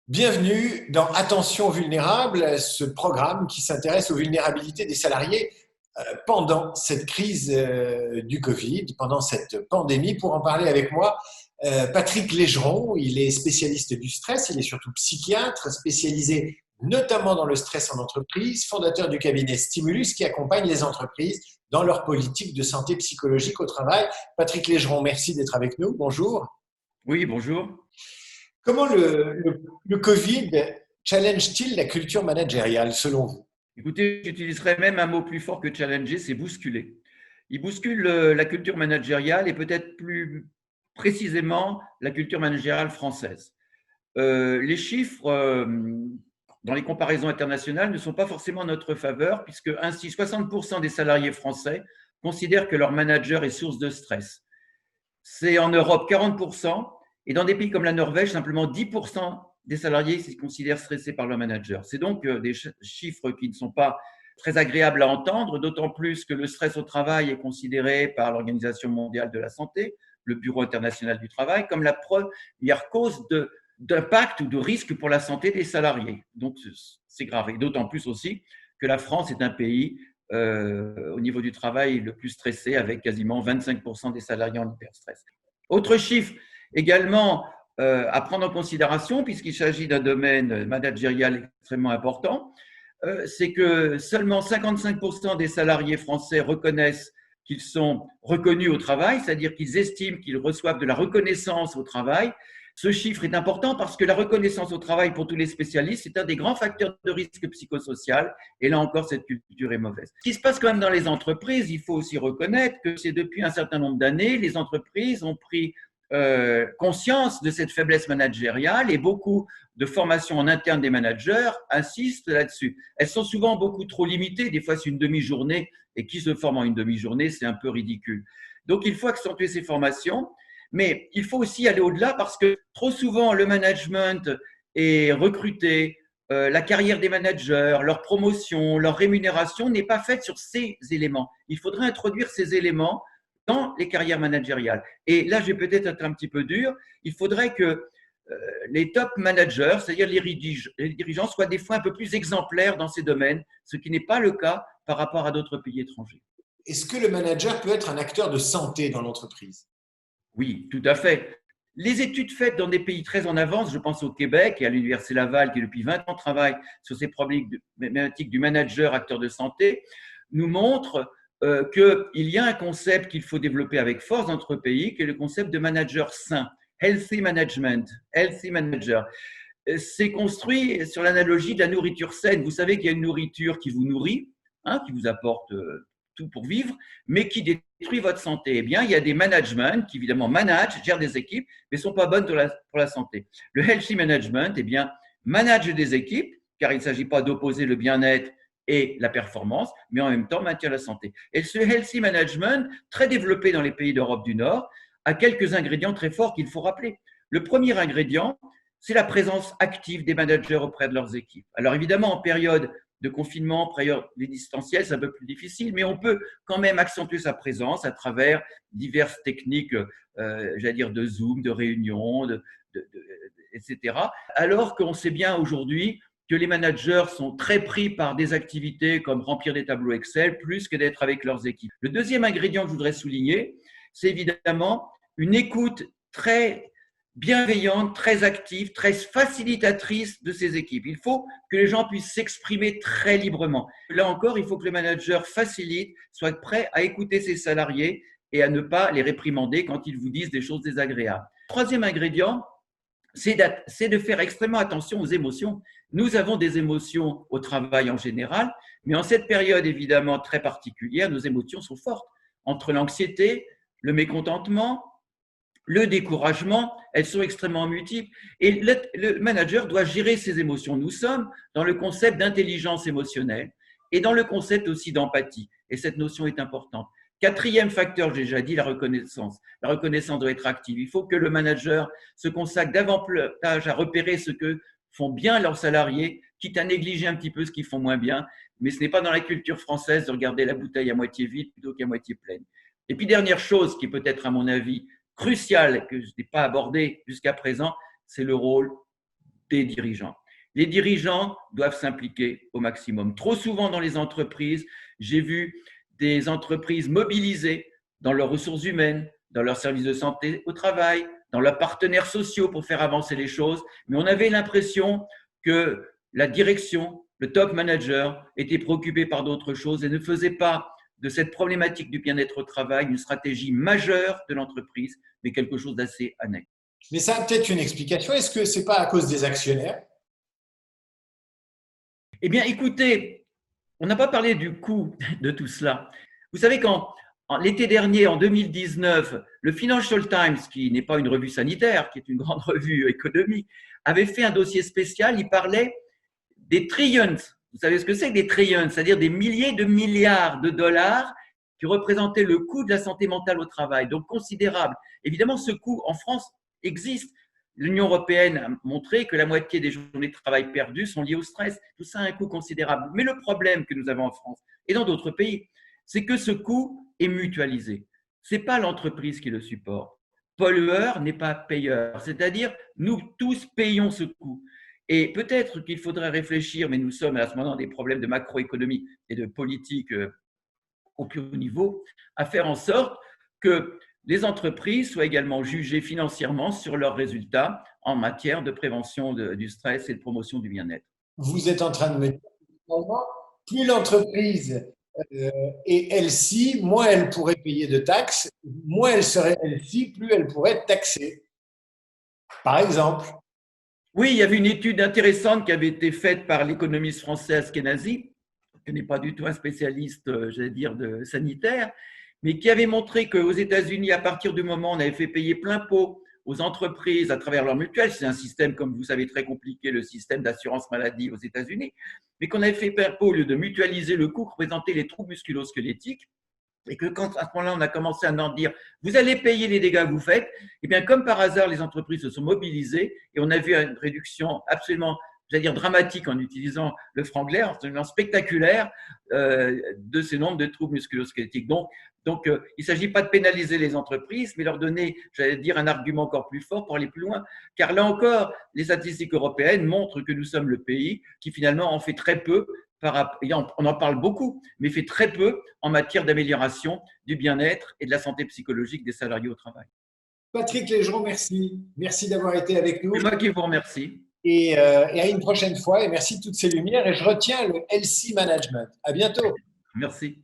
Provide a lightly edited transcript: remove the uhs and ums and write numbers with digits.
Bienvenue dans Attention vulnérable, ce programme qui s'intéresse aux vulnérabilités des salariés pendant cette crise du Covid, pendant cette pandémie. Pour en parler avec moi, Patrick Légeron, il est spécialiste du stress, il est surtout psychiatre, spécialisé notamment dans le stress en entreprise, fondateur du cabinet Stimulus qui accompagne les entreprises dans leur politique de santé psychologique au travail. Patrick Légeron, merci d'être avec nous. Bonjour. Oui, bonjour. Comment le Covid challenge-t-il la culture managériale selon vous? Écoutez, j'utiliserais même un mot plus fort que challenger, c'est bousculer. Il bouscule la culture managériale et peut-être plus précisément la culture managériale française. Les chiffres dans les comparaisons internationales ne sont pas forcément en notre faveur, puisque ainsi 60% des salariés français considèrent que leur manager est source de stress. C'est en Europe 40%, et dans des pays comme la Norvège, simplement 10% des salariés se considèrent stressés par leur manager. C'est donc des chiffres qui ne sont pas très agréables à entendre, d'autant plus que le stress au travail est considéré par l'Organisation mondiale de la santé, le Bureau international du travail, comme la première cause d'impact ou de risque pour la santé des salariés. Donc, c'est grave. Et d'autant plus aussi que la France est un pays au niveau du travail le plus stressé, avec quasiment 25% des salariés en hyperstress. Autre chiffre également à prendre en considération, puisqu'il s'agit d'un domaine managérial extrêmement important, c'est que seulement 55% des salariés français reconnaissent qu'ils sont reconnus au travail, c'est-à-dire qu'ils estiment qu'ils reçoivent de la reconnaissance au travail. Ce chiffre est important parce que la reconnaissance au travail pour tous les spécialistes est un des grands facteurs de risque psychosocial. Et là encore, cette culture est mauvaise. Ce qui se passe quand même dans les entreprises, il faut aussi reconnaître que c'est depuis un certain nombre d'années, les entreprises ont pris conscience de cette faiblesse managériale et beaucoup de formations en interne des managers insistent là-dessus. Elles sont souvent beaucoup trop limitées, des fois c'est une demi-journée, et qui se forme en une demi-journée, c'est un peu ridicule. Donc il faut accentuer ces formations, mais il faut aussi aller au-delà parce que trop souvent le management est recruté, la carrière des managers, leur promotion, leur rémunération n'est pas faite sur ces éléments. Il faudrait introduire ces éléments dans les carrières managériales. Et là, je vais peut-être être un petit peu dur, il faudrait que les top managers, c'est-à-dire les dirigeants, soient des fois un peu plus exemplaires dans ces domaines, ce qui n'est pas le cas par rapport à d'autres pays étrangers. Est-ce que le manager peut être un acteur de santé dans l'entreprise? Oui, tout à fait. Les études faites dans des pays très en avance, je pense au Québec et à l'Université Laval, qui depuis 20 ans travaille sur ces problématiques du manager acteur de santé, nous montrent qu'il y a un concept qu'il faut développer avec force dans notre pays, qui est le concept de manager sain, healthy management, healthy manager. C'est construit sur l'analogie de la nourriture saine. Vous savez qu'il y a une nourriture qui vous nourrit, hein, qui vous apporte tout pour vivre, mais qui détruit votre santé. Eh bien, il y a des managements qui, évidemment, managent, gèrent des équipes, mais ne sont pas bonnes pour la santé. Le healthy management, eh bien, manage des équipes, car il ne s'agit pas d'opposer le bien-être et la performance, mais en même temps maintient la santé. Et ce healthy management, très développé dans les pays d'Europe du Nord, a quelques ingrédients très forts qu'il faut rappeler. Le premier ingrédient, c'est la présence active des managers auprès de leurs équipes. Alors évidemment, en période de confinement, période des distanciels, c'est un peu plus difficile, mais on peut quand même accentuer sa présence à travers diverses techniques, j'allais dire de Zoom, de réunion, etc. Alors qu'on sait bien aujourd'hui que les managers sont très pris par des activités comme remplir des tableaux Excel, plus que d'être avec leurs équipes. Le deuxième ingrédient que je voudrais souligner, c'est évidemment une écoute très bienveillante, très active, très facilitatrice de ces équipes. Il faut que les gens puissent s'exprimer très librement. Là encore, il faut que le manager facilite, soit prêt à écouter ses salariés et à ne pas les réprimander quand ils vous disent des choses désagréables. Troisième ingrédient, c'est de faire extrêmement attention aux émotions. Nous avons des émotions au travail en général, mais en cette période évidemment très particulière, nos émotions sont fortes. Entre l'anxiété, le mécontentement, le découragement, elles sont extrêmement multiples. Et le manager doit gérer ses émotions. Nous sommes dans le concept d'intelligence émotionnelle et dans le concept aussi d'empathie. Et cette notion est importante. Quatrième facteur, j'ai déjà dit, la reconnaissance. La reconnaissance doit être active. Il faut que le manager se consacre davantage à repérer ce que font bien leurs salariés, quitte à négliger un petit peu ce qu'ils font moins bien. Mais ce n'est pas dans la culture française de regarder la bouteille à moitié vide plutôt qu'à moitié pleine. Et puis, dernière chose qui peut être, à mon avis, crucial que je n'ai pas abordé jusqu'à présent, c'est le rôle des dirigeants. Les dirigeants doivent s'impliquer au maximum. Trop souvent dans les entreprises, j'ai vu des entreprises mobilisées dans leurs ressources humaines, dans leurs services de santé au travail, dans leurs partenaires sociaux pour faire avancer les choses, mais on avait l'impression que la direction, le top manager était préoccupé par d'autres choses et ne faisait pas de cette problématique du bien-être au travail une stratégie majeure de l'entreprise, mais quelque chose d'assez annexe. Mais ça a peut-être une explication. Est-ce que ce n'est pas à cause des actionnaires? Eh bien, écoutez, on n'a pas parlé du coût de tout cela. Vous savez, l'été dernier, en 2019, le Financial Times, qui n'est pas une revue sanitaire, qui est une grande revue économique, avait fait un dossier spécial. Il parlait des trillions. Vous savez ce que c'est que des trillions? C'est-à-dire des milliers de milliards de dollars qui représentaient le coût de la santé mentale au travail, donc considérable. Évidemment, ce coût en France existe. L'Union européenne a montré que la moitié des journées de travail perdues sont liées au stress. Tout ça a un coût considérable. Mais le problème que nous avons en France et dans d'autres pays, c'est que ce coût est mutualisé. Ce n'est pas l'entreprise qui le supporte. Pollueur n'est pas payeur. C'est-à-dire, nous tous payons ce coût. Et peut-être qu'il faudrait réfléchir, mais nous sommes à ce moment des problèmes de macroéconomie et de politique au plus haut niveau, à faire en sorte que les entreprises soient également jugées financièrement sur leurs résultats en matière de prévention du stress et de promotion du bien-être. Vous êtes en train de me dire que plus l'entreprise est healthy, moins elle pourrait payer de taxes, moins elle serait healthy, plus elle pourrait être taxée. Par exemple. Oui, il y avait une étude intéressante qui avait été faite par l'économiste français Askenazi, qui n'est pas du tout un spécialiste, j'allais dire, sanitaire, mais qui avait montré qu'aux États-Unis, à partir du moment où on avait fait payer plein pot aux entreprises à travers leur mutuelle, c'est un système, comme vous savez, très compliqué, le système d'assurance maladie aux États-Unis, mais qu'on avait fait plein pot au lieu de mutualiser le coût que représentaient les troubles musculo-squelettiques, et que quand à ce moment-là, on a commencé à en dire « vous allez payer les dégâts que vous faites », et bien comme par hasard, les entreprises se sont mobilisées et on a vu une réduction absolument, j'allais dire dramatique en utilisant le franglais, absolument spectaculaire de ces nombres de troubles musculo-squelettiques. Donc il ne s'agit pas de pénaliser les entreprises, mais leur donner, j'allais dire, un argument encore plus fort pour aller plus loin. Car là encore, les statistiques européennes montrent que nous sommes le pays qui finalement en fait très peu. On en parle beaucoup, mais fait très peu en matière d'amélioration du bien-être et de la santé psychologique des salariés au travail. Patrick Légeron, merci. Merci d'avoir été avec nous. C'est moi qui vous remercie. Et à une prochaine fois. Et merci de toutes ces lumières. Et je retiens le LC Management. À bientôt. Merci.